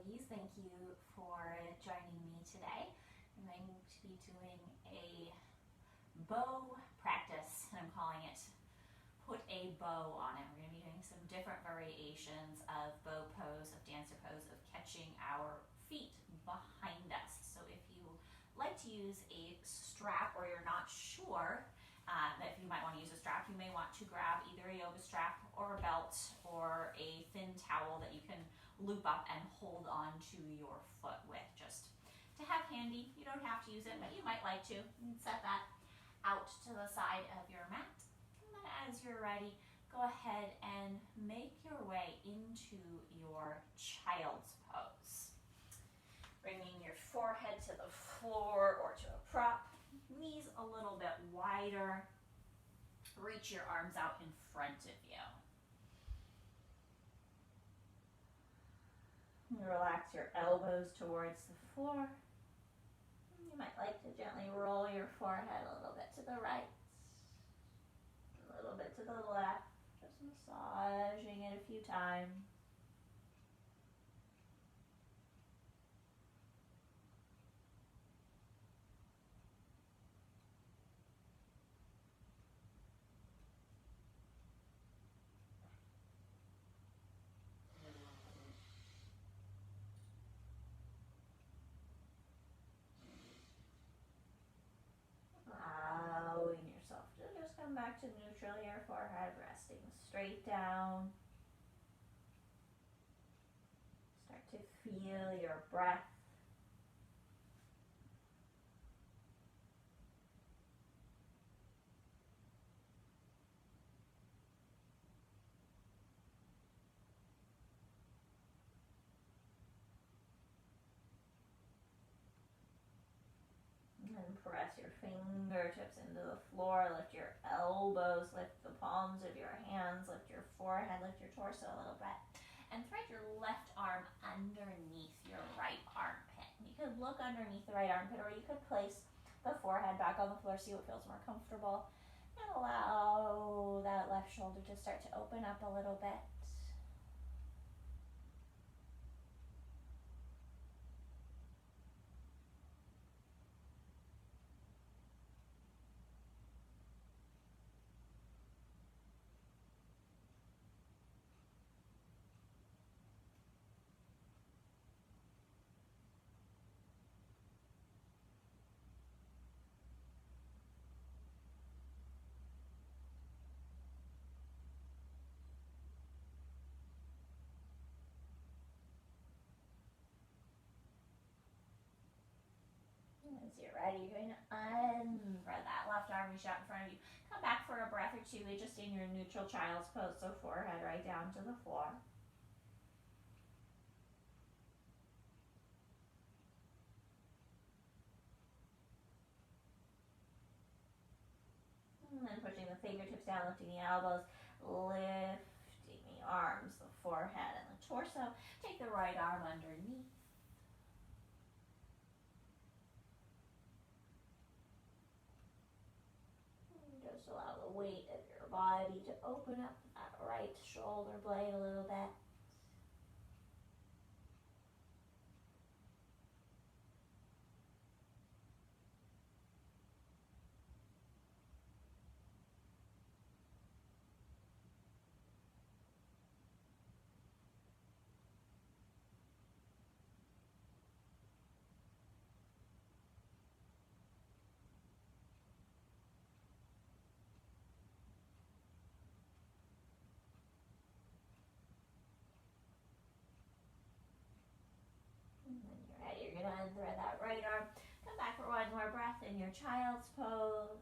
yogis, thank you for joining me today. I'm going to be doing a bow practice, and I'm calling it Put a Bow on It. We're going to be doing some different variations of bow pose, of dancer pose, of catching our feet behind us. So if you like to use a strap or you're not sure if you might want to use a strap, you may want to grab either a yoga strap or a belt or a thin towel that you can loop up and hold on to your foot with, just to have handy. You don't have to use it, but you might like to. You can set that out to the side of your mat. And then as you're ready, go ahead and make your way into your child's pose. Bringing your forehead to the floor or to a prop, knees a little bit wider. Reach your arms out in front of you. Relax your elbows towards the floor. You might like to gently roll your forehead a little bit to the right, a little bit to the left, just massaging it a few times. Allowing yourself to just come back to neutral, your forehead resting straight down. Start to feel your breath. And press your fingertips into the floor, lift your elbows, lift the palms of your hands, lift your forehead, lift your torso a little bit, and thread your left arm underneath your right armpit. You could look underneath the right armpit, or you could place the forehead back on the floor, see what feels more comfortable, and allow that left shoulder to start to open up a little bit. As you're ready, you're going to unthread that left arm, reach out in front of you. Come back for a breath or two, just in your neutral child's pose, so forehead right down to the floor. And then pushing the fingertips down, lifting the elbows, lifting the arms, the forehead, and the torso. Take the right arm underneath. Just allow the weight of your body to open up that right shoulder blade a little bit. You're going to unthread that right arm. Come back for one more breath in your child's pose.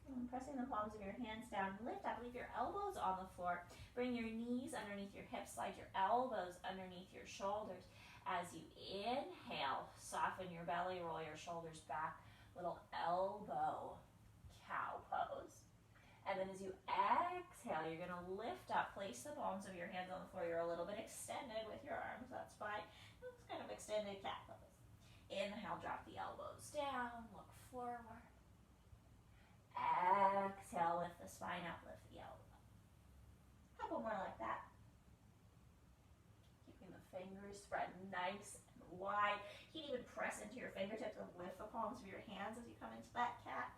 And pressing the palms of your hands down, lift up, leave your elbows on the floor. Bring your knees underneath your hips, slide your elbows underneath your shoulders. As you inhale, soften your belly, roll your shoulders back, little elbow cow pose. And then as you exhale, you're going to lift up, place the palms of your hands on the floor. You're a little bit extended with your arms, that's fine. It's kind of extended cat pose. Inhale, drop the elbows down, look forward. Exhale, lift the spine up, lift the elbow. Up. couple more like that. Keeping the fingers spread nice and wide. You can even press into your fingertips and lift the palms of your hands as you come into that cat.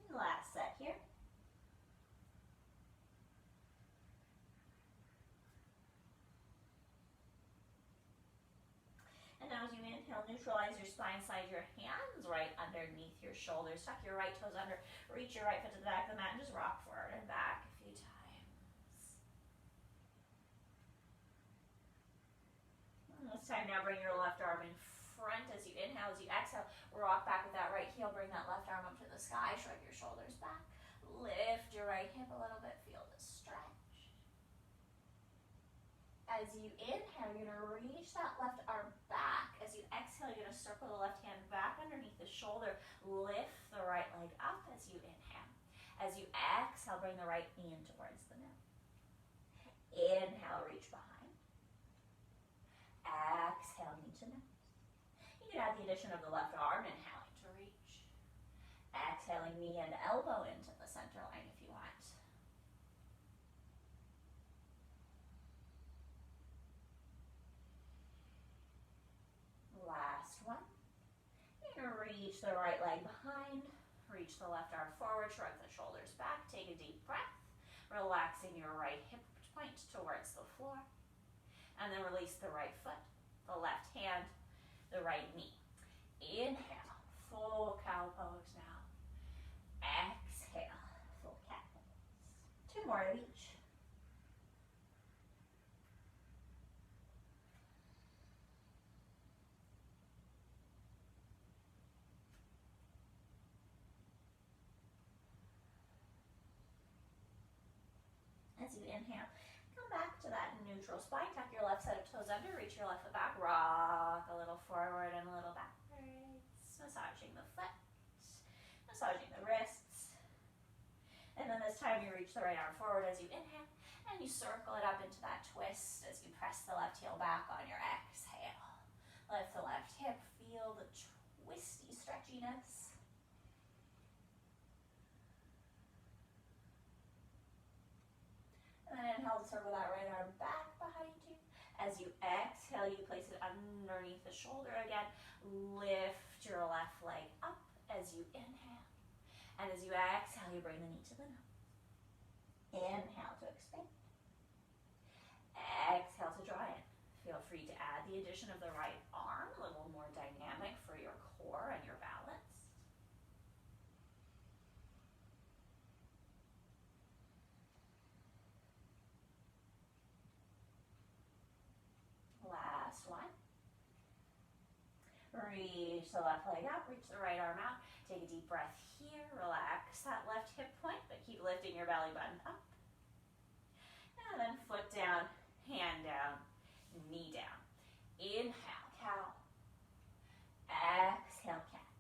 And last set here. And now as you inhale, neutralize your spine, slide your hands right underneath your shoulders. Tuck your right toes under, reach your right foot to the back of the mat, and just rock forward and back a few times. And this time now bring your left arm in front as you inhale. As you exhale, rock back with that right heel. Bring that left arm up to the sky. Shrug your shoulders back. Lift your right hip a little bit. Feel the stretch. As you inhale, you're going to reach that left arm back. As you exhale, you're going to circle the left hand back underneath the shoulder. Lift the right leg up as you inhale. As you exhale, bring the right knee in towards the nose. Inhale, reach behind. Exhale, knee to nose. You can add the addition of the left arm, inhaling to reach. Exhaling, knee and elbow into the center line if you want. Last one. You're going to reach the right leg behind, reach the left arm forward, shrug the shoulders back, take a deep breath, relaxing your right hip point towards the floor, and then release the right foot, the left hand, the right knee. Inhale, full cow pose now. Exhale, full cat pose. Two more of each. As you inhale, come back to that neutral spine. Tuck your left set of toes under, reach your left foot back, rock a little forward and a little backwards, massaging the foot, massaging the wrists. And then this time you reach the right arm forward as you inhale, and you circle it up into that twist as you press the left heel back on your exhale. Lift the left hip, feel the twisty stretchiness. And then inhale to circle that right arm back behind you. As you exhale, you place it underneath the shoulder again. Lift your left leg up as you inhale. And as you exhale, you bring the knee to the nose. Inhale to expand. Exhale to draw in. Feel free to add the addition of the right arm, a little more dynamic for your core and your balance. Last one. Reach the left leg out, reach the right arm out. Take a deep breath here. Relax that left hip point, but keep lifting your belly button up. And then foot down, hand down, knee down. Inhale, cow. Exhale, cat.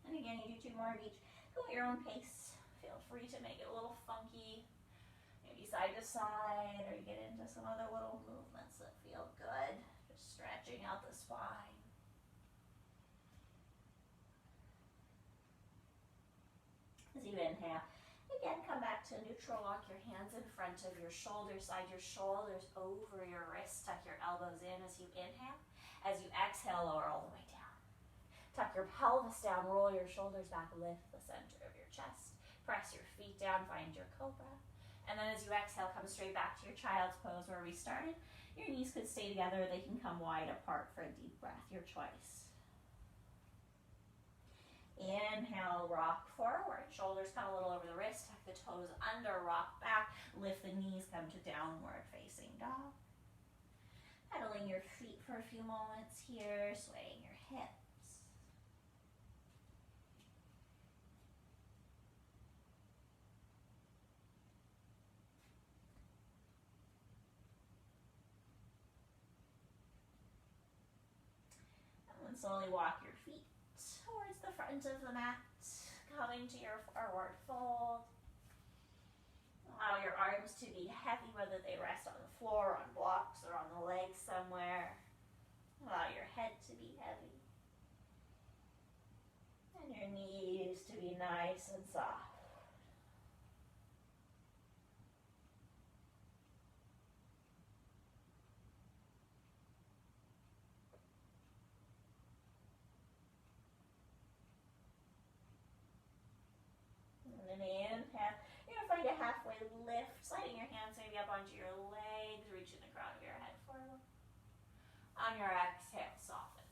And again, you do two more of each. Go at your own pace. Feel free to make it a little funky, maybe side to side, or you get into some other little movements that feel good. Just stretching out the spine. As you inhale, again, come back to neutral. Walk your hands in front of your shoulders, slide your shoulders over your wrists, tuck your elbows in as you inhale. As you exhale, lower all the way down. Tuck your pelvis down, roll your shoulders back, lift the center of your chest. Press your feet down, find your cobra. And then as you exhale, come straight back to your child's pose where we started. Your knees could stay together, they can come wide apart for a deep breath, your choice. Inhale, rock forward. Shoulders come a little over the wrist. Tuck the toes under, rock back. Lift the knees, come to downward facing dog. Pedaling your feet for a few moments here, swaying your hips. And then slowly walk your feet towards the front of the mat, coming to your forward fold. Allow your arms to be heavy, whether they rest on the floor, on blocks, or on the legs somewhere. Allow your head to be heavy. And your knees to be nice and soft. And then inhale. You're going to find a halfway lift, sliding your hands maybe up onto your legs, reaching the crown of your head forward. On your exhale, soften.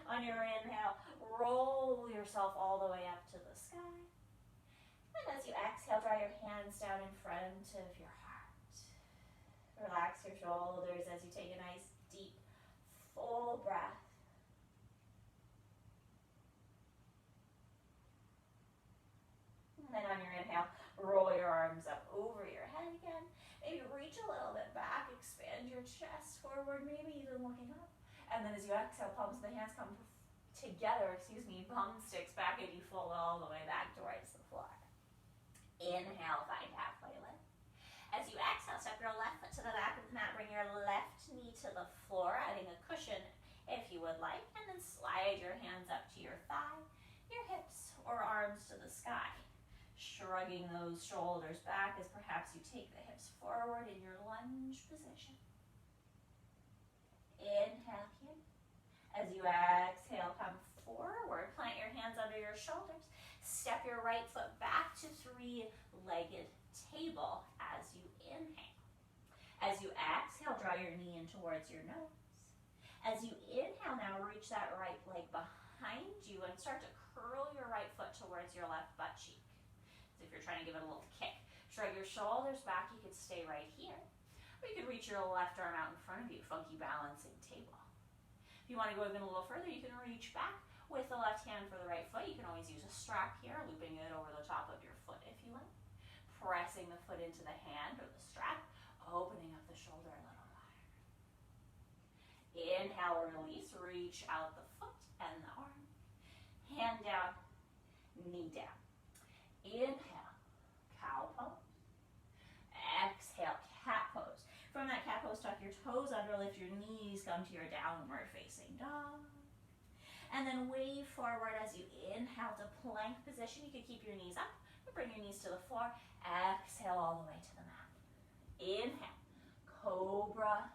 On your inhale, roll yourself all the way up to the sky. And as you exhale, draw your hands down in front of your heart. Relax your shoulders as you take a nice, deep, full breath. And then on your inhale, roll your arms up over your head again. Maybe reach a little bit back, expand your chest forward, maybe even looking up. And then as you exhale, palms of the hands come together, bum sticks back and you fold all the way back towards the floor. Inhale, find halfway lift. As you exhale, step your left foot to the back of the mat, bring your left knee to the floor, adding a cushion if you would like, and then slide your hands up to your thigh, your hips or arms to the sky. Shrugging those shoulders back as perhaps you take the hips forward in your lunge position. Inhale here. As you exhale, come forward. Plant your hands under your shoulders. Step your right foot back to three-legged table as you inhale. As you exhale, draw your knee in towards your nose. As you inhale now, reach that right leg behind you and start to curl your right foot towards your left butt cheek. As if you're trying to give it a little kick. Shrug your shoulders back. You could stay right here. Or you could reach your left arm out in front of you, funky balancing table. If you want to go even a little further, you can reach back with the left hand for the right foot. You can always use a strap here, looping it over the top of your foot if you like. Pressing the foot into the hand or the strap, opening up the shoulder a little wider. Inhale, release, reach out the foot and the arm. Hand down, knee down. Inhale, cow pose. Exhale, cat pose. From that cat pose, tuck your toes under, lift your knees, come to your downward facing dog. And then wave forward as you inhale to plank position. You can keep your knees up, bring your knees to the floor. Exhale all the way to the mat. Inhale, cobra.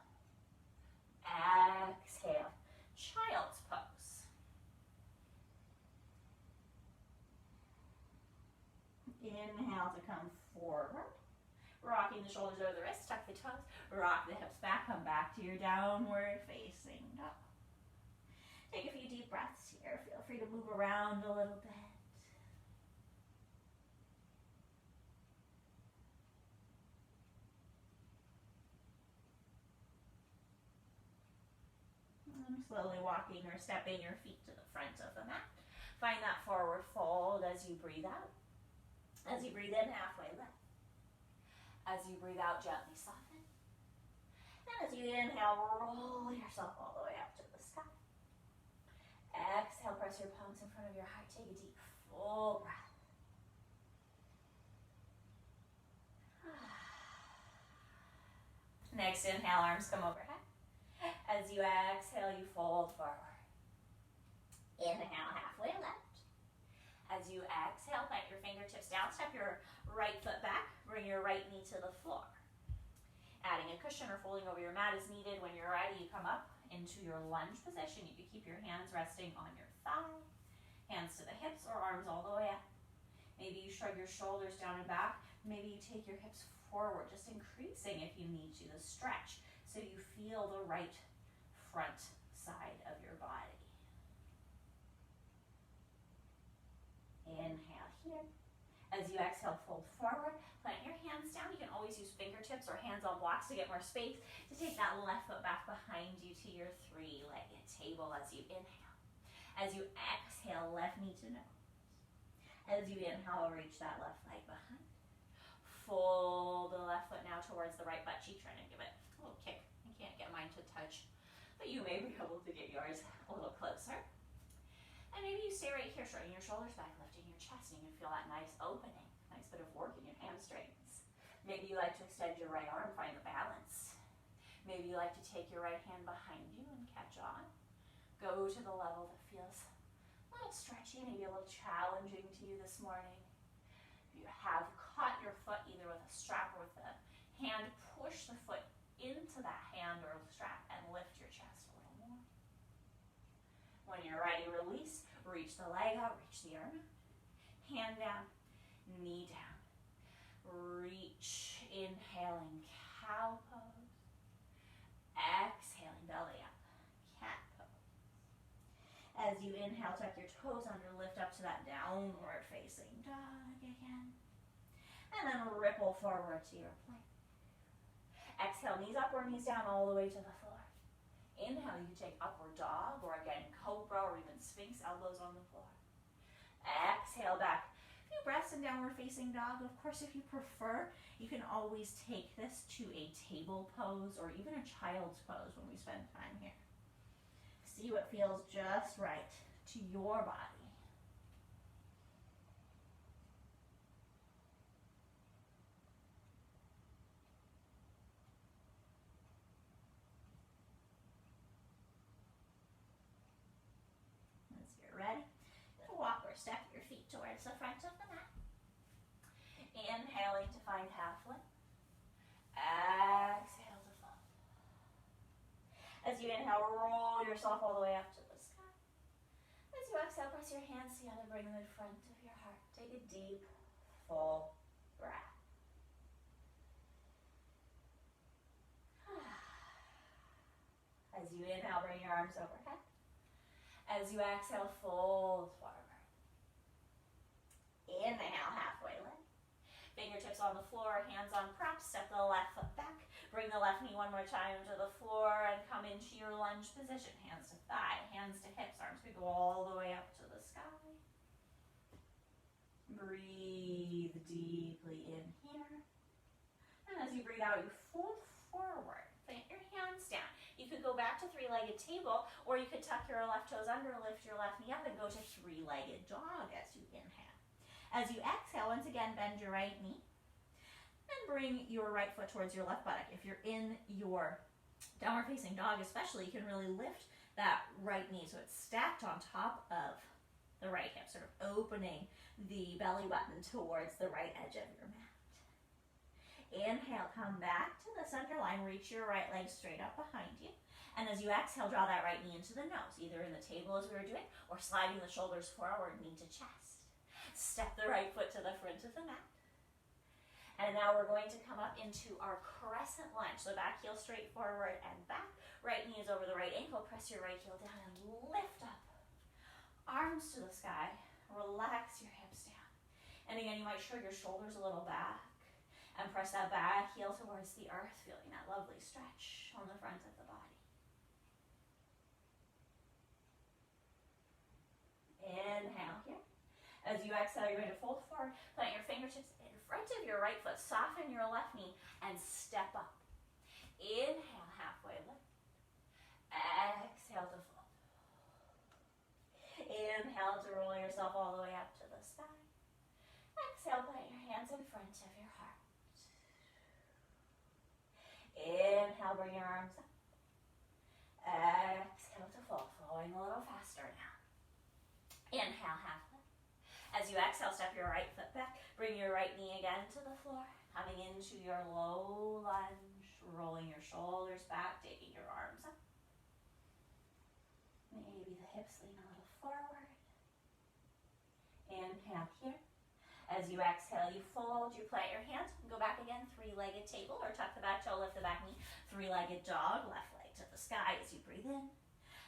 Exhale, child's pose. Inhale to come forward. Rocking the shoulders over the wrists, tuck the toes, rock the hips back, come back to your downward facing dog. Take a few deep breaths here. Feel free to move around a little bit. And slowly walking or stepping your feet to the front of the mat. Find that forward fold as you breathe out. As you breathe in, halfway lift. As you breathe out, gently soften. And as you inhale, roll yourself all the way up to the sky. Exhale, press your palms in front of your heart. Take a deep, full breath. Next inhale, arms come overhead. As you exhale, you fold forward. Inhale, halfway lift. As you exhale, plant your fingertips down, step your right foot back, bring your right knee to the floor. Adding a cushion or folding over your mat is needed. When you're ready, you come up into your lunge position. You can keep your hands resting on your thigh, hands to the hips or arms all the way up. Maybe you shrug your shoulders down and back. Maybe you take your hips forward, just increasing if you need to, the stretch, so you feel the right front side of your body. Inhale here. As you exhale, fold forward, plant your hands down. You can always use fingertips or hands on blocks to get more space, to take that left foot back behind you to your three-legged table as you inhale. As you exhale, left knee to nose. As you inhale, reach that left leg behind. Fold the left foot now towards the right butt cheek, trying to give it a little kick. I can't get mine to touch, but you may be able to get yours a little closer. And maybe you stay right here, shrugging your shoulders back, lifting your chest, and you can feel that nice opening, nice bit of work in your hamstrings. Maybe you like to extend your right arm, find the balance. Maybe you like to take your right hand behind you and catch on. Go to the level that feels a little stretchy, maybe a little challenging to you this morning. If you have caught your foot either with a strap or with a hand, push the foot into that hand or strap and lift your chest a little more. When you're ready, release. Reach the leg out, reach the arm out. Hand down, knee down. Reach, inhaling, cow pose. Exhaling, belly up, cat pose. As you inhale, tuck your toes under, lift up to that downward facing dog again. And then ripple forward to your plank. Exhale, knees up or knees down all the way to the floor. Inhale, you take upward dog, or again, cobra, or even sphinx, elbows on the floor. Exhale back. A few breaths in downward facing dog. Of course, if you prefer, you can always take this to a table pose or even a child's pose when we spend time here. See what feels just right to your body. Once you're ready, walk or step your feet towards the front of the mat. Inhaling to find halfway. Exhale to fall. As you inhale, roll yourself all the way up to the sky. As you exhale, press your hands together, bring them in front of your heart. Take a deep, full breath. As you inhale, bring your arms overhead. As you exhale, fold forward. Inhale, halfway lift. Fingertips on the floor, hands on props. Step the left foot back. Bring the left knee one more time to the floor and come into your lunge position. Hands to thigh, hands to hips. Arms could go all the way up to the sky. Breathe deeply in here. And as you breathe out, you fold forward. Plant your hands down. You could go back to three-legged table, or you could tuck your left toes under, lift your left knee up, and go to three-legged dog as you inhale. As you exhale, once again, bend your right knee and bring your right foot towards your left buttock. If you're in your downward facing dog especially, you can really lift that right knee so it's stacked on top of the right hip, sort of opening the belly button towards the right edge of your mat. Inhale, come back to the center line, reach your right leg straight up behind you. And as you exhale, draw that right knee into the nose, either in the table as we were doing, or sliding the shoulders forward, knee to chest. Step the right foot to the front of the mat. And now we're going to come up into our crescent lunge. So back heel straight forward and back. Right knee is over the right ankle. Press your right heel down and lift up. Arms to the sky. Relax your hips down. And again, you might show your shoulders a little back. And press that back heel towards the earth, feeling that lovely stretch on the front of the body. Inhale here. As you exhale, you're going to fold forward, plant your fingertips in front of your right foot, soften your left knee, and step up. Inhale, halfway lift. Exhale to fold. Inhale to roll yourself all the way up to the sky. Exhale, plant your hands in front of your heart. Inhale, bring your arms up. Exhale to fold, flowing a little faster now. Inhale, half lift. As you exhale, step your right foot back. Bring your right knee again to the floor. Coming into your low lunge. Rolling your shoulders back, taking your arms up. Maybe the hips lean a little forward. Inhale here. As you exhale, you fold, you plant your hands. Go back again, three-legged table, or tuck the back toe, lift the back knee. Three-legged dog, left leg to the sky as you breathe in.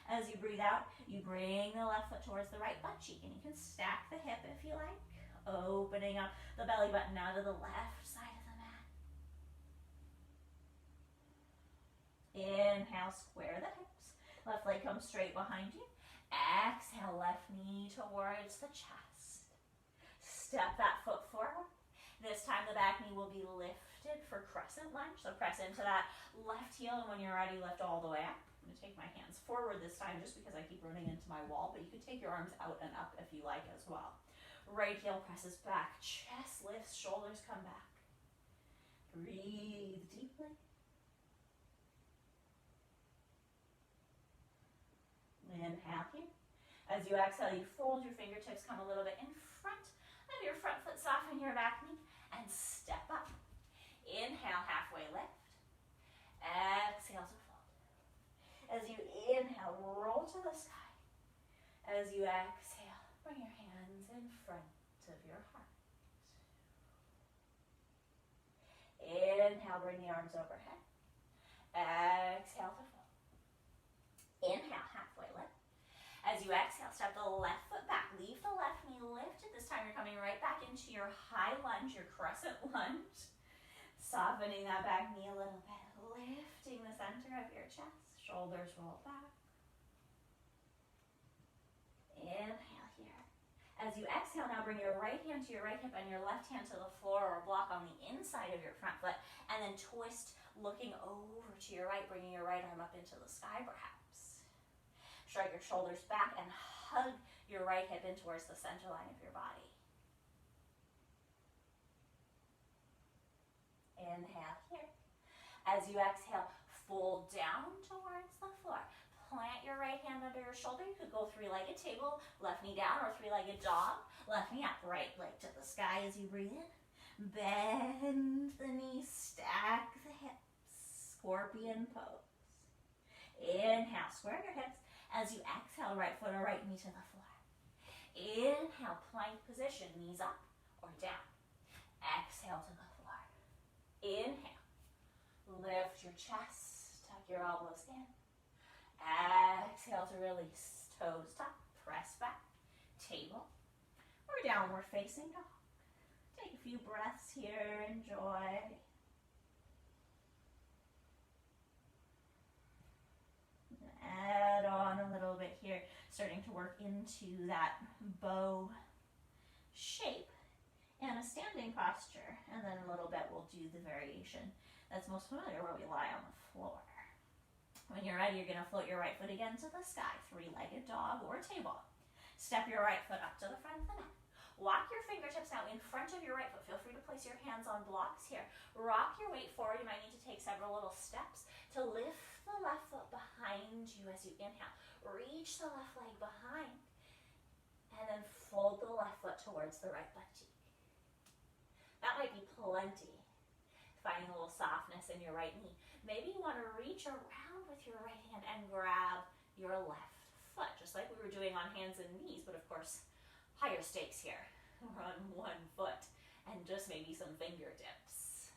As you breathe out, you bring the left foot towards the right butt cheek, and you can stack the hip if you like, opening up the belly button now to the left side of the mat. Inhale, square the hips. Left leg comes straight behind you. Exhale, left knee towards the chest. Step that foot forward. This time the back knee will be lifted for crescent lunge, so press into that left heel, and when you're ready, lift all the way up. I'm going to take my hands forward this time just because I keep running into my wall, but you could take your arms out and up if you like as well. Right heel presses back, chest lifts, shoulders come back. Breathe deeply. Inhale here. As you exhale, you fold your fingertips, come a little bit in front of your front foot, soften your back knee, and step up. Inhale, halfway lift. Exhale to fold. As you inhale, roll to the sky. As you exhale, bring your hands in front of your heart. Inhale, bring the arms overhead. Exhale to fold. Inhale, halfway lift. As you exhale, step the left foot back. Leave the left knee lifted. This time you're coming right back into your high lunge, your crescent lunge. Softening that back knee a little bit. Lifting the center of your chest. Shoulders roll back. Inhale here. As you exhale, now bring your right hand to your right hip and your left hand to the floor or block on the inside of your front foot. And then twist, looking over to your right, bringing your right arm up into the sky perhaps. Shrug your shoulders back and hug your right hip in towards the center line of your body. Inhale here. As you exhale, fold down towards the floor. Plant your right hand under your shoulder. You could go three-legged table, left knee down, or three-legged dog. Left knee up, right leg to the sky as you breathe in. Bend the knees, stack the hips. Scorpion pose. Inhale, square your hips. As you exhale, right foot or right knee to the floor. Inhale, plank position, knees up or down. Exhale to the floor. Inhale, lift your chest, tuck your elbows in. Exhale to release, toes tuck, press back, table, or downward facing dog. Take a few breaths here, enjoy. Add on a little bit here, starting to work into that bow shape and a standing posture. And then a little bit we'll do the variation that's most familiar where we lie on the floor. When you're ready, you're going to float your right foot again to the sky, three-legged dog or table. Step your right foot up to the front of the mat. Walk your fingertips now in front of your right foot. Feel free to place your hands on blocks here. Rock your weight forward. You might need to take several little steps to lift the left foot behind you as you inhale. Reach the left leg behind. And then fold the left foot towards the right butt cheek. That might be plenty. Finding a little softness in your right knee. Maybe you want to reach around with your right hand and grab your left foot, just like we were doing on hands and knees, but of course, higher stakes here. We're on one foot and just maybe some fingertips.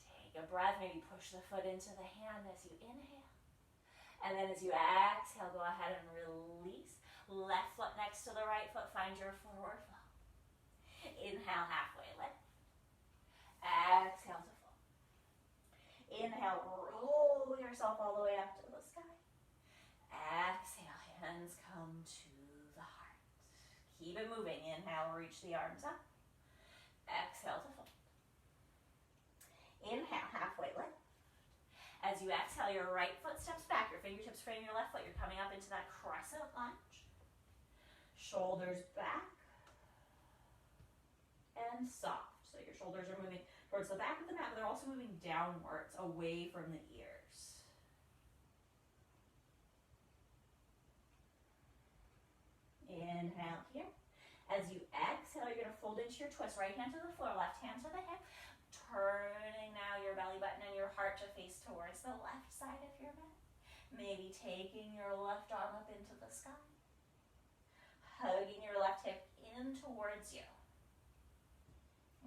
Take a breath, maybe push the foot into the hand as you inhale. And then as you exhale, go ahead and release. Left foot next to the right foot, find your forward flow. Inhale, halfway lift. Exhale to fold. Inhale, roll yourself all the way up to the sky. Exhale, hands come to the heart. Keep it moving. Inhale, reach the arms up. Exhale to fold. Inhale, halfway lift. As you exhale, your right foot steps back. Your fingertips frame your left foot. You're coming up into that crescent lunge. Shoulders back. And soft. So your shoulders are moving towards the back of the mat, but they're also moving downwards, away from the ears. Inhale here. As you exhale, you're going to fold into your twist. Right hand to the floor, left hand to the hip. Turning now your belly button and your heart to face towards the left side of your mat. Maybe taking your left arm up into the sky. Hugging your left hip in towards you.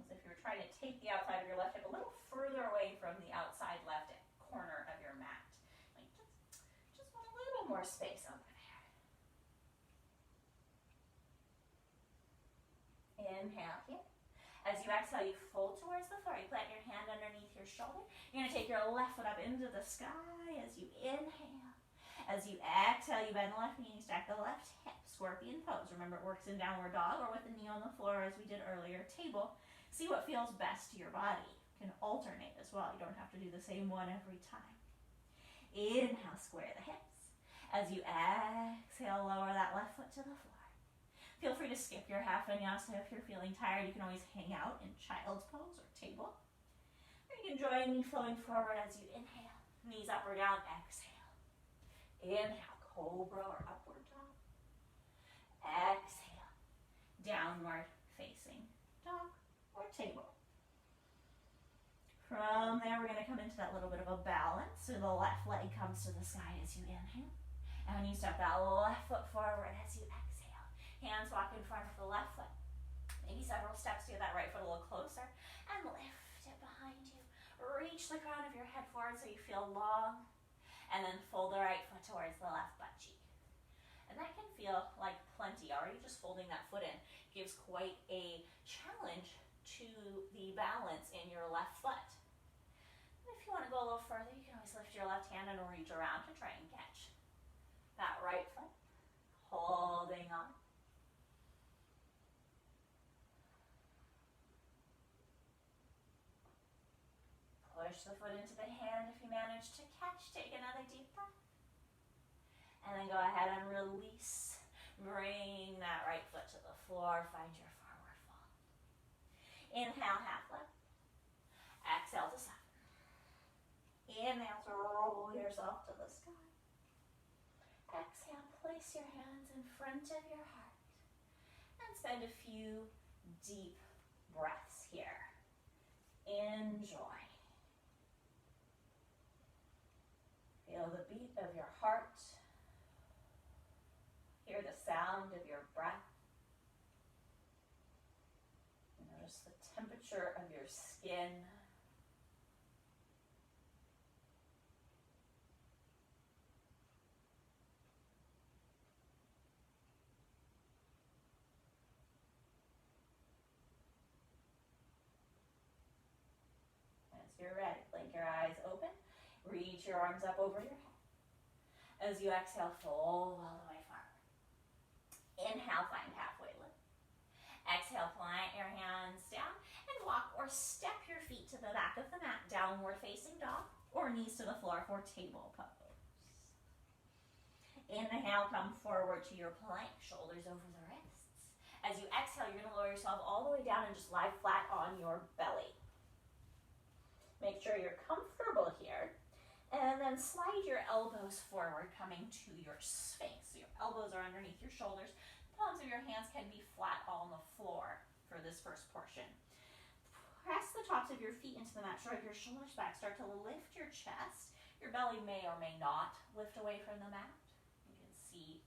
As if you're trying to take the outside of your left hip a little further away from the outside left corner of your mat. Like just want a little more space over there. Inhale here. As you exhale, you fold towards the floor. You plant your hand underneath your shoulder. You're going to take your left foot up into the sky as you inhale. As you exhale, you bend the left knee, stack the left hip. Scorpion pose. Remember, it works in downward dog or with the knee on the floor as we did earlier, table. See what feels best to your body. You can alternate as well. You don't have to do the same one every time. Inhale, square the hips. As you exhale, lower that left foot to the floor. Feel free to skip your half vinyasa if you're feeling tired. You can always hang out in child's pose or table. Or you can join me flowing forward as you inhale. Knees up or down, exhale. Inhale, go cobra or upward dog. Exhale, downward facing dog or table. From there, we're going to come into that little bit of a balance. So the left leg comes to the sky as you inhale. And when you step that left foot forward as you exhale, hands walk in front of the left foot. Maybe several steps to get that right foot a little closer. And lift it behind you. Reach the crown of your head forward so you feel long. And then fold the right foot towards the left butt cheek. And that can feel like plenty. Already just folding that foot in gives quite a challenge to the balance in your left foot. And if you want to go a little further, you can always lift your left hand and reach around to try and catch that right foot. Holding on. Push the foot into the hand if you manage to catch. Take another deep breath. And then go ahead and release. Bring that right foot to the floor. Find your forward fold. Inhale, half lift. Exhale to soften. Inhale to roll yourself to the sky. Exhale, place your hands in front of your heart. And spend a few deep breaths here. Enjoy. Feel the beat of your heart. Hear the sound of your breath. Notice the temperature of your skin. As you're ready, blink your eyes open. Reach your arms up over your head. As you exhale, fold all the way forward. Inhale, find halfway lift. Exhale, plant your hands down and walk or step your feet to the back of the mat, downward facing dog, or knees to the floor for table pose. Inhale, come forward to your plank, shoulders over the wrists. As you exhale, you're going to lower yourself all the way down and just lie flat on your belly. Make sure you're comfortable here. And then slide your elbows forward, coming to your sphinx. So your elbows are underneath your shoulders. The palms of your hands can be flat on the floor for this first portion. Press the tops of your feet into the mat. Shrug your shoulders back. Start to lift your chest. Your belly may or may not lift away from the mat. You can see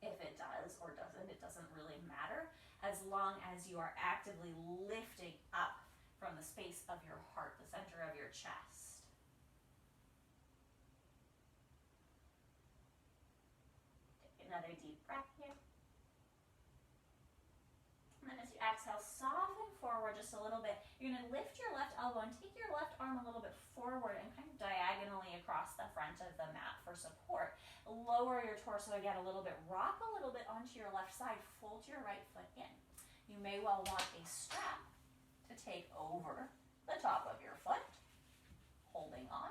if it does or doesn't. It doesn't really matter as long as you are actively lifting up from the space of your heart, the center of your chest. Another deep breath here. And then as you exhale, soften forward just a little bit. You're going to lift your left elbow and take your left arm a little bit forward and kind of diagonally across the front of the mat for support. Lower your torso again a little bit. Rock a little bit onto your left side. Fold your right foot in. You may well want a strap to take over the top of your foot, holding on.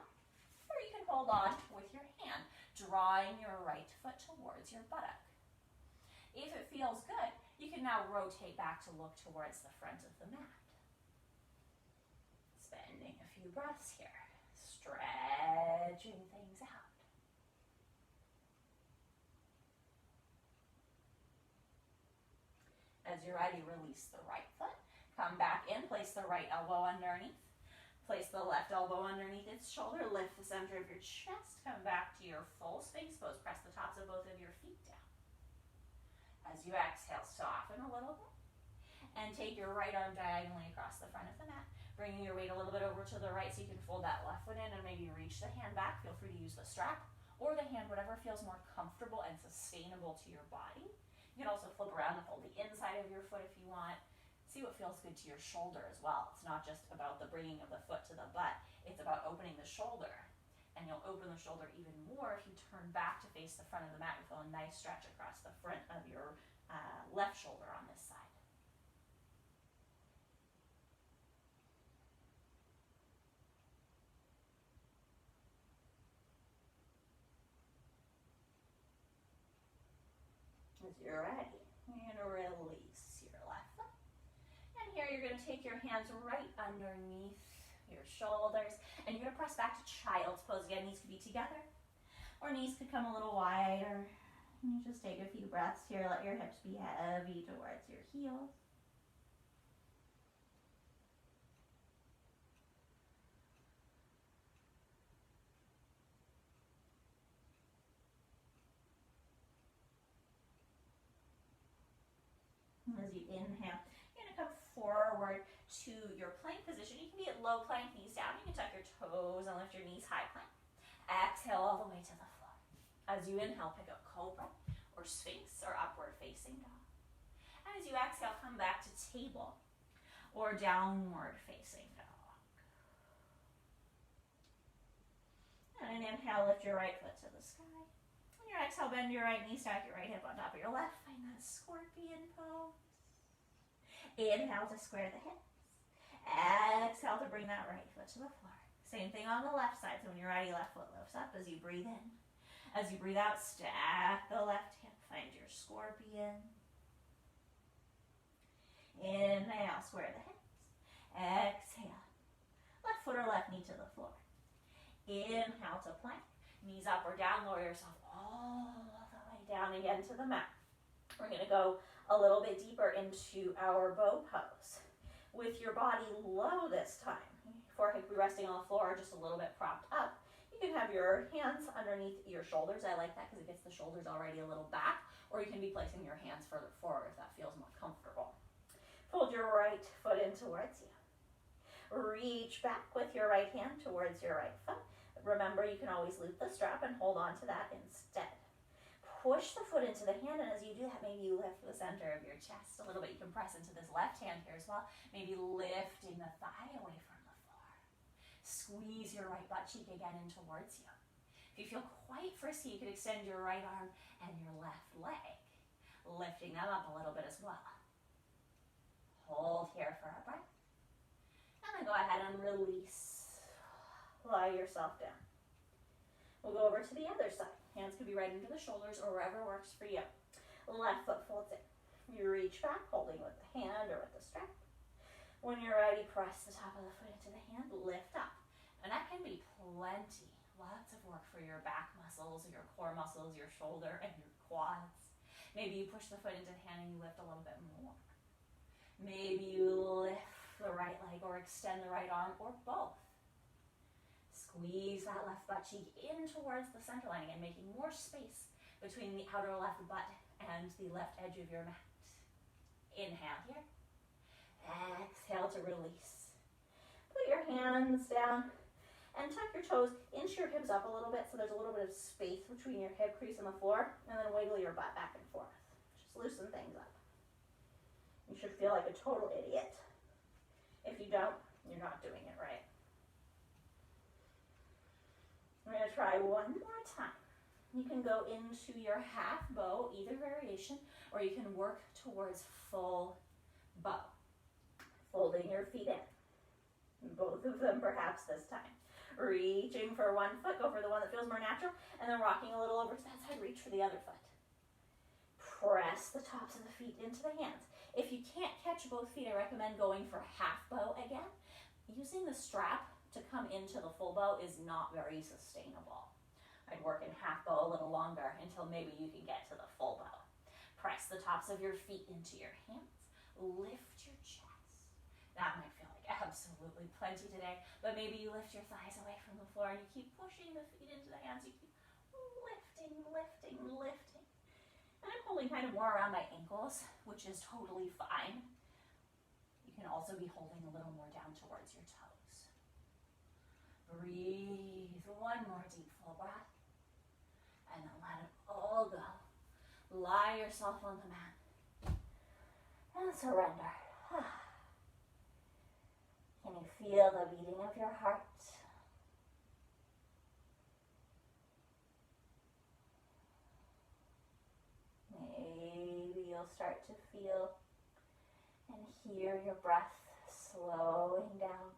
Or you can hold on with your hand, drawing your right foot towards your buttock. If it feels good, you can now rotate back to look towards the front of the mat. Spending a few breaths here, stretching things out. As you're ready, release the right foot. Come back in, place the right elbow underneath. Place the left elbow underneath its shoulder. Lift the center of your chest. Come back to your full sphinx pose. Press the tops of both of your feet down. As you exhale, soften a little bit. And take your right arm diagonally across the front of the mat. Bringing your weight a little bit over to the right so you can fold that left foot in and maybe reach the hand back. Feel free to use the strap or the hand, whatever feels more comfortable and sustainable to your body. You can also flip around and fold the inside of your foot if you want. See what feels good to your shoulder as well. It's not just about the bringing of the foot to the butt. It's about opening the shoulder. And you'll open the shoulder even more if you turn back to face the front of the mat. You feel a nice stretch across the front of your left shoulder on this side. As you're ready, you're going to release your left foot. And here you're going to take your hands right underneath your shoulders. And you're going to press back to child's pose. Again, knees can be together Or knees could come a little wider. You just take a few breaths here. Let your hips be heavy towards your heels. As you inhale, you're going to come forward to your plank position. You can be at low plank, knees down. You can tuck your toes and lift your knees high plank. Exhale all the way to the floor. As you inhale, pick up cobra or sphinx or upward facing dog. And as you exhale, come back to table or downward facing dog. And inhale, lift your right foot to the sky. On your exhale, bend your right knee, stack your right hip on top of your left. Find that scorpion pose. Inhale to square the hips. Exhale to bring that right foot to the floor. Same thing on the left side. So when you're ready, left foot lifts up as you breathe in. As you breathe out, stack the left hip. Find your scorpion. Inhale, square the hips. Exhale. Left foot or left knee to the floor. Inhale to plank. Knees up or down. Lower yourself all the way down again to the mat. We're going to go a little bit deeper into our bow pose. With your body low this time. Forehead could be resting on the floor or just a little bit propped up. You can have your hands underneath your shoulders. I like that because it gets the shoulders already a little back. Or you can be placing your hands further forward if that feels more comfortable. Fold your right foot in towards you. Reach back with your right hand towards your right foot. Remember, you can always loop the strap and hold on to that instead. Push the foot into the hand, and as you do that, maybe you lift the center of your chest a little bit. You can press into this left hand here as well. Maybe lifting the thigh away from the floor. Squeeze your right butt cheek again in towards you. If you feel quite frisky, you could extend your right arm and your left leg, lifting them up a little bit as well. Hold here for a breath. And then go ahead and release. Lie yourself down. We'll go over to the other side. Hands could be right into the shoulders or wherever works for you. Left foot folds in. You reach back, holding with the hand or with the strap. When you're ready, press the top of the foot into the hand, lift up. And that can be plenty. Lots of work for your back muscles, your core muscles, your shoulder, and your quads. Maybe you push the foot into the hand and you lift a little bit more. Maybe you lift the right leg or extend the right arm or both. Squeeze that left butt cheek in towards the center line again, making more space between the outer left butt and the left edge of your mat. Inhale here. Exhale to release. Put your hands down and tuck your toes, inch your hips up a little bit so there's a little bit of space between your hip crease and the floor, and then wiggle your butt back and forth. Just loosen things up. You should feel like a total idiot. If you don't, you're not doing it right. We're going to try one more time. You can go into your half bow, either variation, or you can work towards full bow. Folding your feet in. Both of them perhaps this time. Reaching for one foot, go for the one that feels more natural, and then rocking a little over to that side, reach for the other foot. Press the tops of the feet into the hands. If you can't catch both feet, I recommend going for half bow again. Using the strap to come into the full bow is not very sustainable. I'd work in half bow a little longer until maybe you can get to the full bow. Press the tops of your feet into your hands. Lift your chest. That might feel like absolutely plenty today, but maybe you lift your thighs away from the floor and you keep pushing the feet into the hands. You keep lifting, lifting, lifting. And I'm holding kind of more around my ankles, which is totally fine. You can also be holding a little more down towards your toes. Breathe. One more deep full breath. And then let it all go. Lie yourself on the mat. And surrender. Can you feel the beating of your heart? Maybe you'll start to feel and hear your breath slowing down.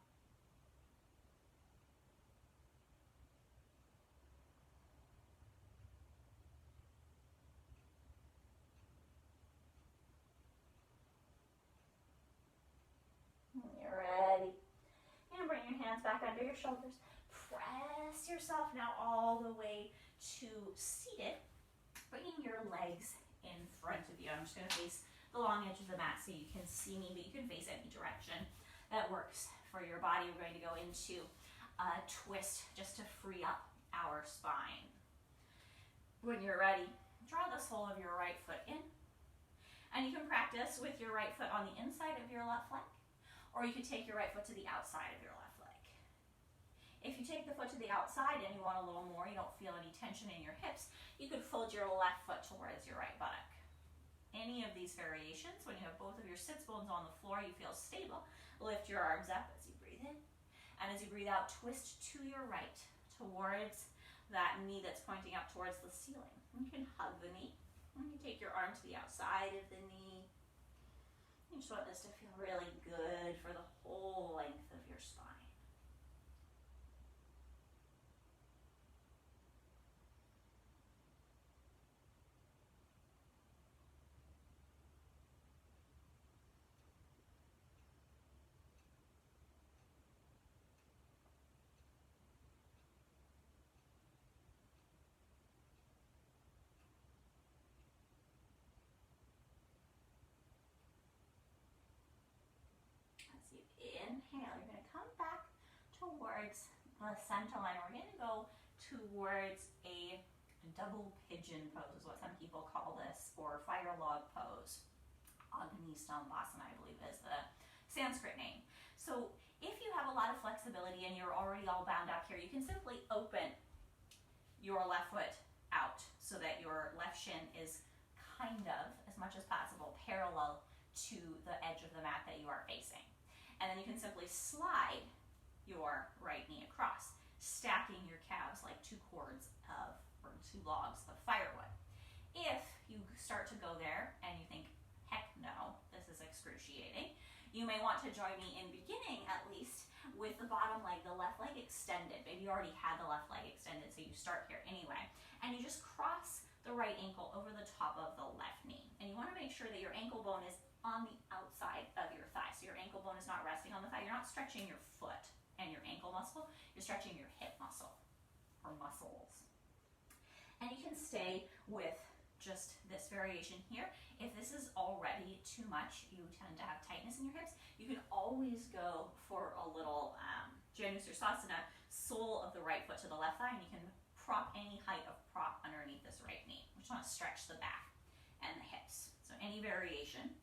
When you're ready, and bring your hands back under your shoulders. Press press yourself now all the way to seated, bringing your legs in front of you. I'm just going to face the long edge of the mat so you can see me, but you can face any direction that works for your body. We're going to go into a twist just to free up our spine. When you're ready, draw the sole of your right foot in, and you can practice with your right foot on the inside of your left leg, or you could take your right foot to the outside of your left leg. If you take the foot to the outside and you want a little more, you don't feel any tension in your hips, you could fold your left foot towards your right buttock. Any of these variations, when you have both of your sits bones on the floor, you feel stable. Lift your arms up as you breathe in, and as you breathe out, twist to your right towards that knee that's pointing up towards the ceiling. You can hug the knee. You can take your arm to the outside of the knee. You just want this to feel really good for the whole length of your spine. Inhale, you're going to come back towards the center line. We're going to go towards a double pigeon pose, is what some people call this, or fire log pose. Agni Stambhasana, I believe, is the Sanskrit name. So if you have a lot of flexibility and you're already all bound up here, you can simply open your left foot out so that your left shin is kind of, as much as possible, parallel to the edge of the mat that you are facing. And then you can simply slide your right knee across, stacking your calves like two logs of firewood. If you start to go there and you think, heck no, this is excruciating, you may want to join me in beginning, at least, with the bottom leg, the left leg extended. Maybe you already had the left leg extended, so you start here anyway. And you just cross the right ankle over the top of the left knee. And you want to make sure that your ankle bone is on the outside of your thigh. So your ankle bone is not resting on the thigh. You're not stretching your foot and your ankle muscle. You're stretching your hip muscle or muscles. And you can stay with just this variation here. If this is already too much, you tend to have tightness in your hips, you can always go for a little Janusirsasana, sole of the right foot to the left thigh, and you can prop any height of prop underneath this right knee. We just want to stretch the back and the hips. So any variation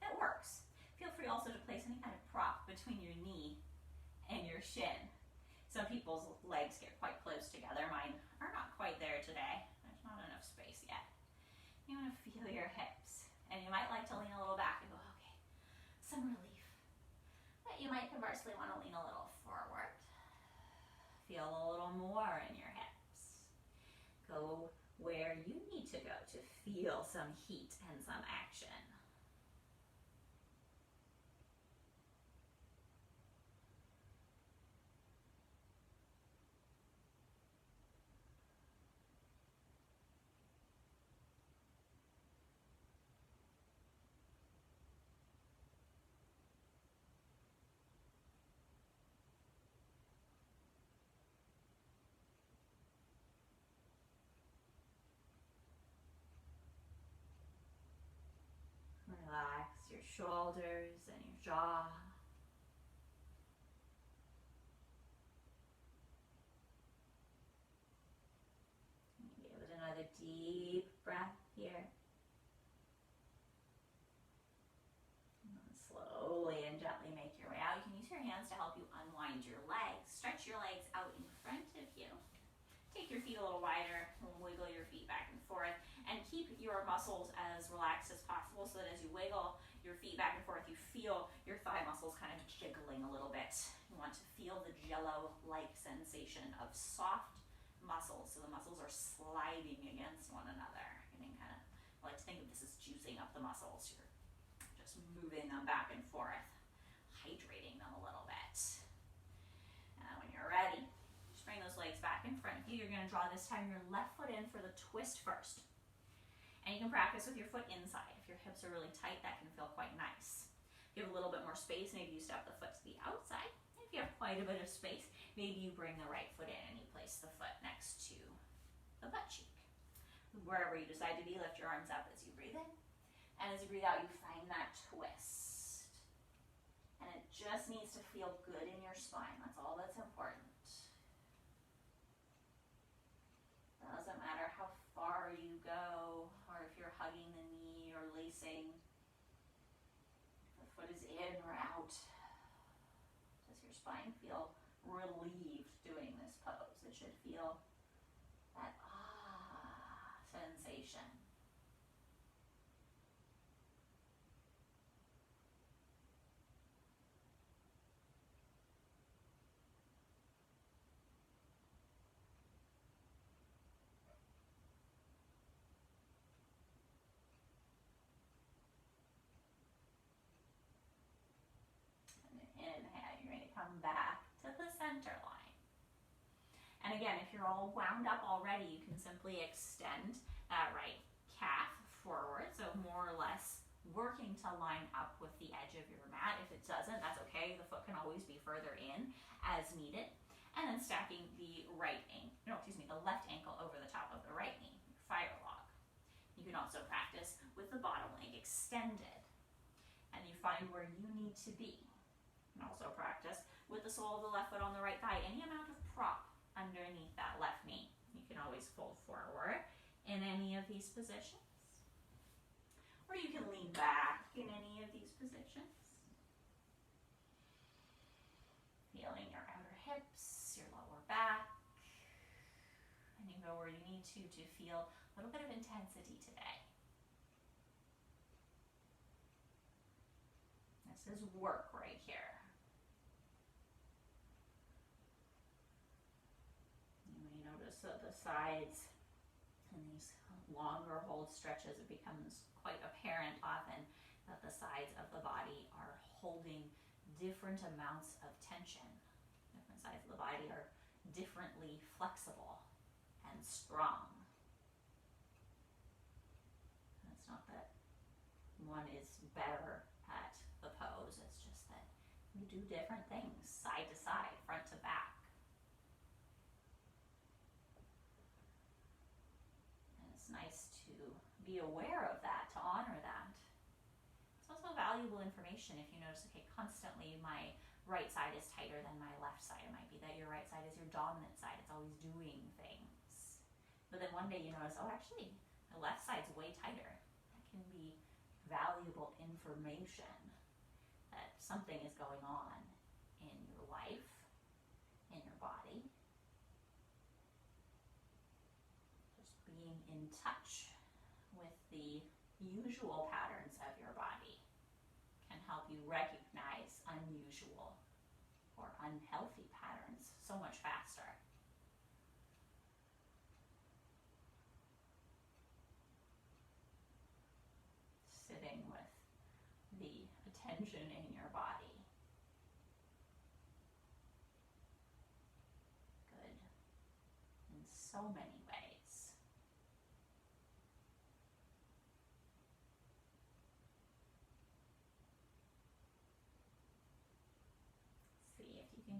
that works. Feel free also to place any kind of prop between your knee and your shin. Some people's legs get quite close together. Mine are not quite there today. There's not enough space yet. You want to feel your hips. And you might like to lean a little back and go, okay, some relief. But you might conversely want to lean a little forward. Feel a little more in your hips. Go where you need to go to feel some heat and some action. Relax your shoulders and your jaw. Give it another deep breath here. And then slowly and gently make your way out. You can use your hands to help you unwind your legs. Stretch your legs out in front of you. Take your feet a little wider, wiggle your feet back and forth, and keep your muscles as relaxed as possible so that as you wiggle your feet back and forth, you feel your thigh muscles kind of jiggling a little bit. You want to feel the jello-like sensation of soft muscles, so the muscles are sliding against one another. Getting kind of, I like to think of this as juicing up the muscles. You're just moving them back and forth, hydrating them a little bit. And when you're ready, bring those legs back in front of you. You're going to draw this time your left foot in for the twist first. And you can practice with your foot inside. If your hips are really tight, that can feel quite nice. If you have a little bit more space, maybe you step the foot to the outside. If you have quite a bit of space, Maybe you bring the right foot in and you place the foot next to the butt cheek. Wherever you decide to be, lift your arms up as you breathe in. And as you breathe out, you find that twist. And it just needs to feel good in your spine. That's all that's important. Doesn't matter how far you go or if you're hugging the knee or lacing. The foot is in or out. Does your spine feel relieved doing this pose? It should feel that sensation. Inhale, you're going to come back to the center line. And again, if you're all wound up already, you can simply extend that right calf forward, so more or less working to line up with the edge of your mat. If it doesn't, that's okay. The foot can always be further in as needed. And then stacking the left ankle over the top of the right knee, fire log. You can also practice with the bottom leg extended, and you find where you need to be. And also practice with the sole of the left foot on the right thigh, any amount of prop underneath that left knee. You can always fold forward in any of these positions. Or you can lean back in any of these positions. Feeling your outer hips, your lower back. And you go where you need to feel a little bit of intensity today. This is work right here. So the sides and these longer hold stretches, it becomes quite apparent often that the sides of the body are holding different amounts of tension. Different sides of the body are differently flexible and strong. And it's not that one is better at the pose, it's just that we do different things side to side, front to back. Nice to be aware of that, to honor that. It's also valuable information if you notice, okay, constantly my right side is tighter than my left side. It might be that your right side is your dominant side. It's always doing things. But then one day you notice, oh, actually, my left side's way tighter. That can be valuable information that something is going on in your life, in your body. Being in touch with the usual patterns of your body can help you recognize unusual or unhealthy patterns so much faster. Sitting with the attention in your body. Good. In so many ways.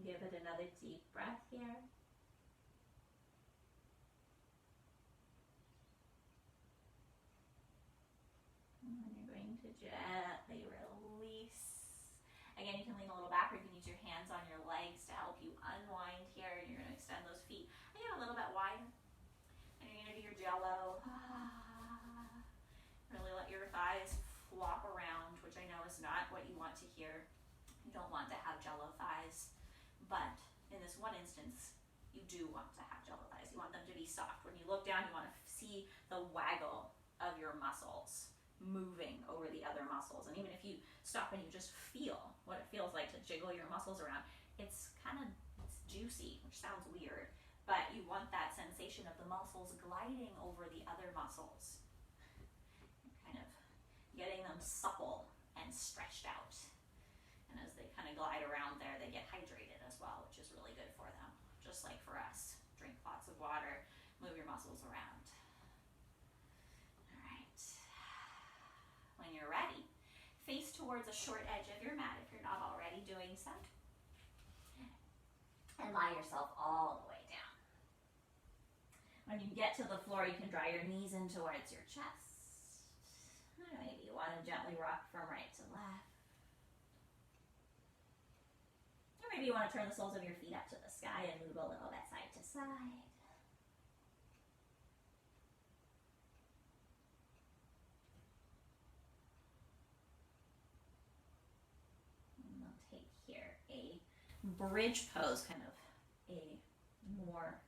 Give it another deep breath here. And then you're going to gently release. Again, you can lean a little back, or you can use your hands on your legs to help you unwind here. And you're going to extend those feet again a little bit wider. And you're going to do your jello. Really let your thighs flop around, which I know is not what you want to hear. You don't want to have jello thighs. But in this one instance, you do want to have jello thighs. You want them to be soft. When you look down, you want to see the waggle of your muscles moving over the other muscles. And even if you stop and you just feel what it feels like to jiggle your muscles around, it's juicy, which sounds weird. But you want that sensation of the muscles gliding over the other muscles. Kind of getting them supple and stretched out. And as they kind of glide around there, they get hydrated as well, which is really good for them. Just like for us. Drink lots of water, move your muscles around. All right. When you're ready, face towards a short edge of your mat if you're not already doing so. And lie yourself all the way down. When you get to the floor, you can draw your knees in towards your chest. Maybe you want to gently rock from right to left. Or maybe you want to turn the soles of your feet up to the sky and move a little bit side to side. And we'll take here a bridge pose, kind of a more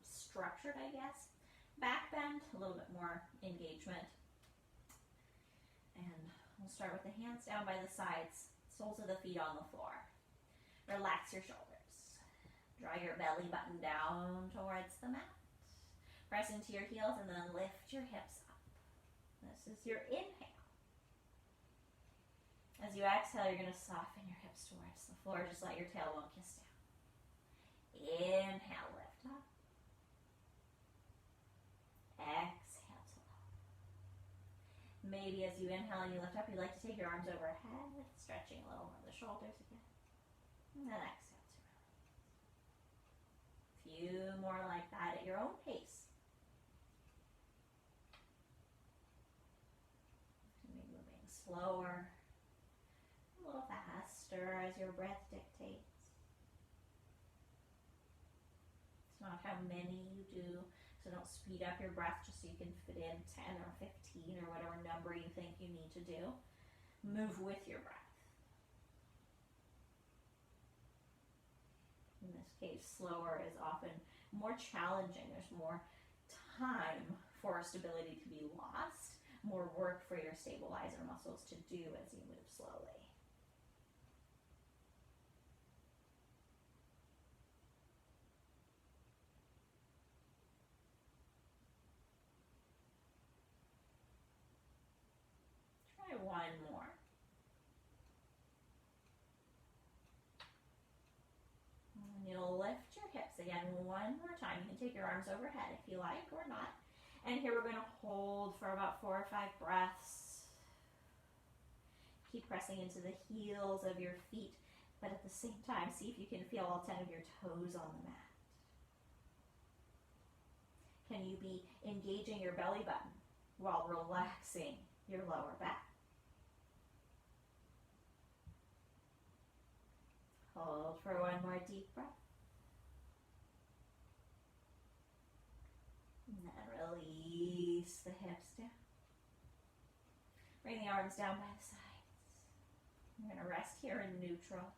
structured, I guess. Back bend, a little bit more engagement. And we'll start with the hands down by the sides, soles of the feet on the floor. Relax your shoulders. Draw your belly button down towards the mat. Press into your heels and then lift your hips up. This is your inhale. As you exhale, you're going to soften your hips towards the floor. Just let your tailbone kiss down. Inhale, lift up. Exhale to lower. Maybe as you inhale and you lift up, you'd like to take your arms overhead, stretching a little more of the shoulders again. And then exhale to release. A few more like that at your own pace. Maybe moving slower, a little faster as your breath dictates. It's not how many you do, so don't speed up your breath just so you can fit in 10 or 15 or whatever number you think you need to do. Move with your breath. In this case, slower is often more challenging. There's more time for stability to be lost, more work for your stabilizer muscles to do as you move slowly. Try one more. And you'll lift your hips again one more time. You can take your arms overhead if you like or not. And here we're going to hold for about 4 or 5 breaths. Keep pressing into the heels of your feet, but at the same time, see if you can feel all 10 of your toes on the mat. Can you be engaging your belly button while relaxing your lower back? Hold for one more deep breath. And then release the hips down. Bring the arms down by the sides. We're going to rest here in neutral.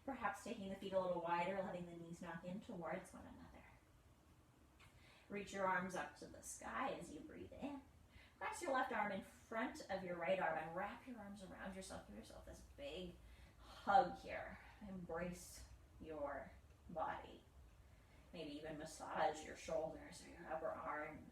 Perhaps taking the feet a little wider, letting the knees knock in towards one another. Reach your arms up to the sky as you breathe in. Press your left arm in front of your right arm and wrap your arms around yourself. Give yourself this big hug here. Embrace your body. Maybe even massage your shoulders or your upper arms.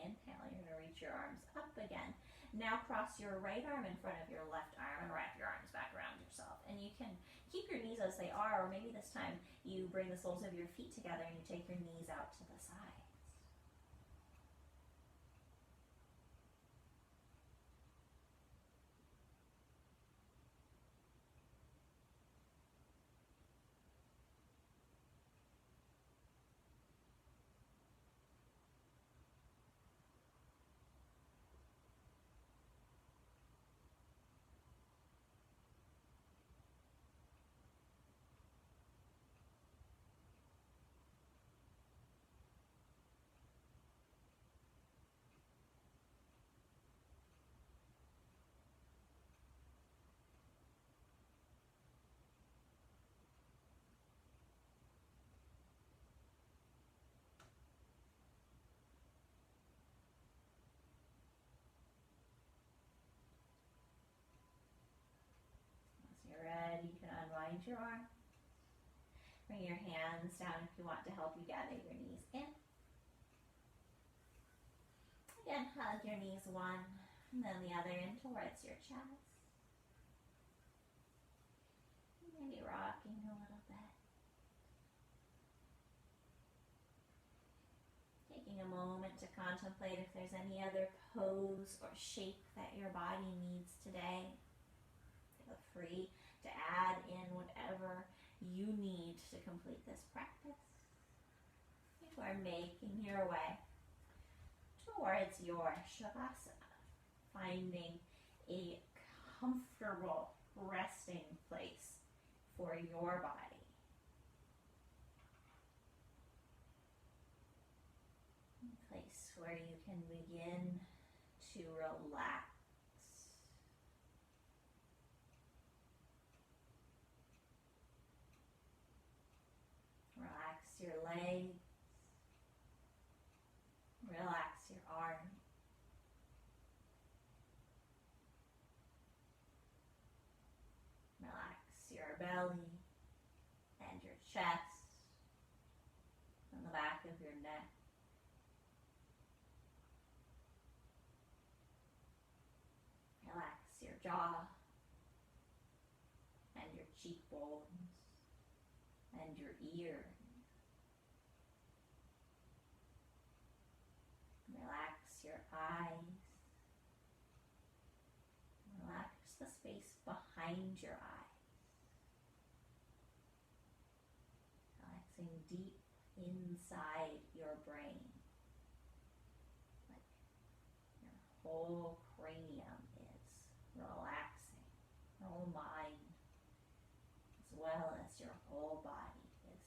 Inhale, you're going to reach your arms up again. Now cross your right arm in front of your left arm and wrap your arms back around yourself. And you can keep your knees as they are, or maybe this time you bring the soles of your feet together and you take your knees out to the sides. Unwind your arms. Bring your hands down if you want to help you gather your knees in. Again, hug your knees one and then the other in towards your chest. Maybe rocking a little bit. Taking a moment to contemplate if there's any other pose or shape that your body needs today. Feel free to add in whatever you need to complete this practice. You are making your way towards your Shavasana, finding a comfortable resting place for your body. A place where you can begin to relax. Relax your legs. Relax your arms. Relax your belly and your chest and the back of your neck. Relax your jaw and your cheekbones and your ears. Relax your eyes. Relax the space behind your eyes. Relaxing deep inside your brain. Like your whole cranium is relaxing. Your whole mind, as well as your whole body, is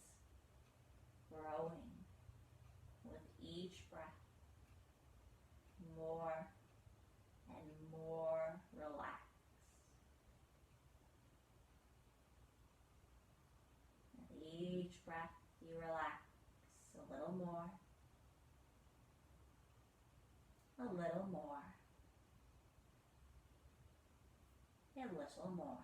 growing with each breath. More and more relaxed. With each breath you relax a little more, a little more, a little more.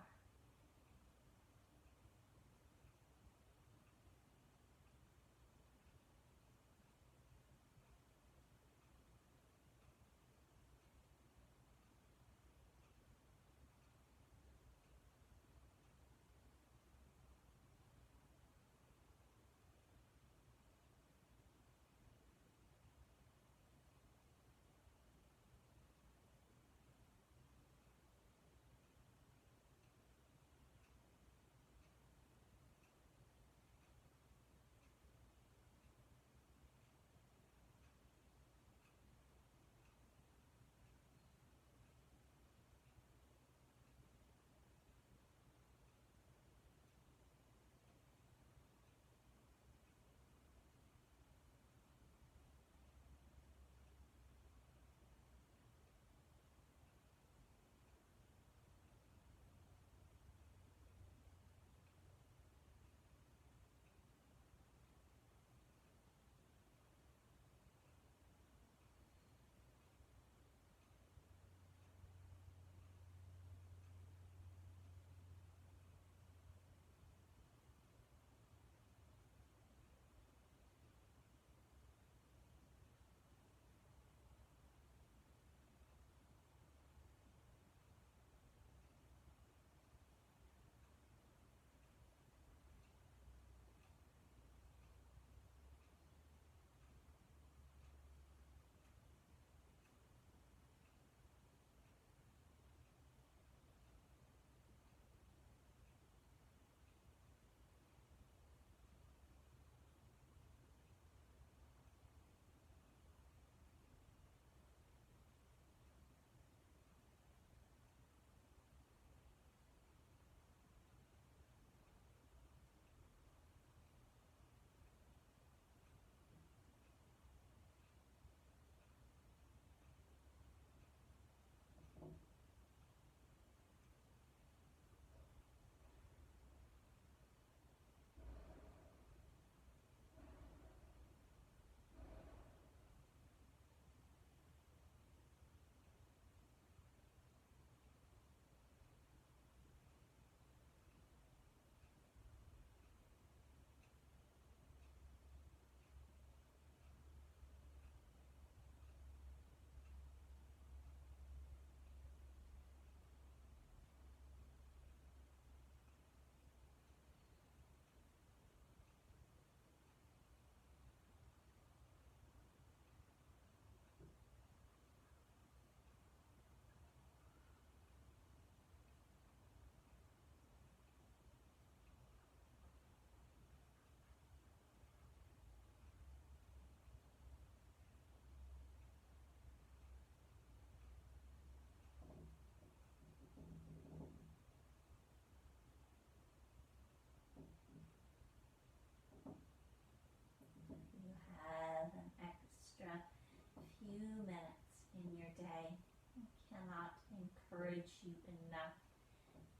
encourage you enough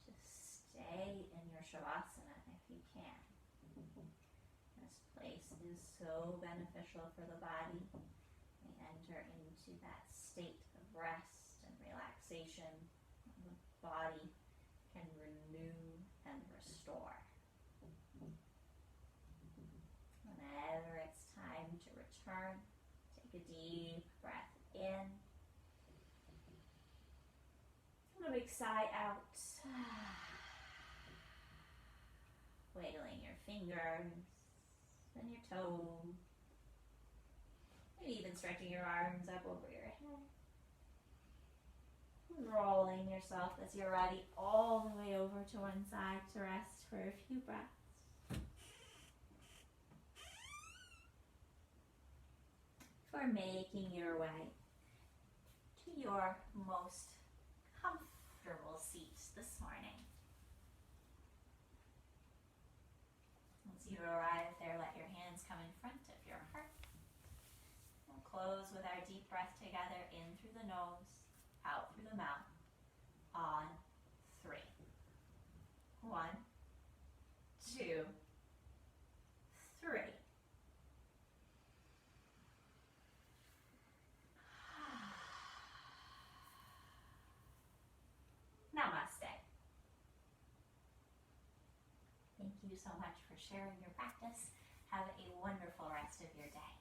to stay in your Shavasana if you can. This place is so beneficial for the body. We enter into that state of rest and relaxation. The body can renew and restore. Whenever it's time to return, take a deep breath in. And a big sigh out. Wiggling your fingers and your toes. Maybe even stretching your arms up over your head. Rolling yourself as you're ready all the way over to one side to rest for a few breaths. For making your way to your most comfortable seat this morning. Once you arrive there, let your hands come in front of your heart. We'll close with our deep breath together, in through the nose, out through the mouth, on 3. 1, 2, 3. Namaste. Thank you so much for sharing your practice. Have a wonderful rest of your day.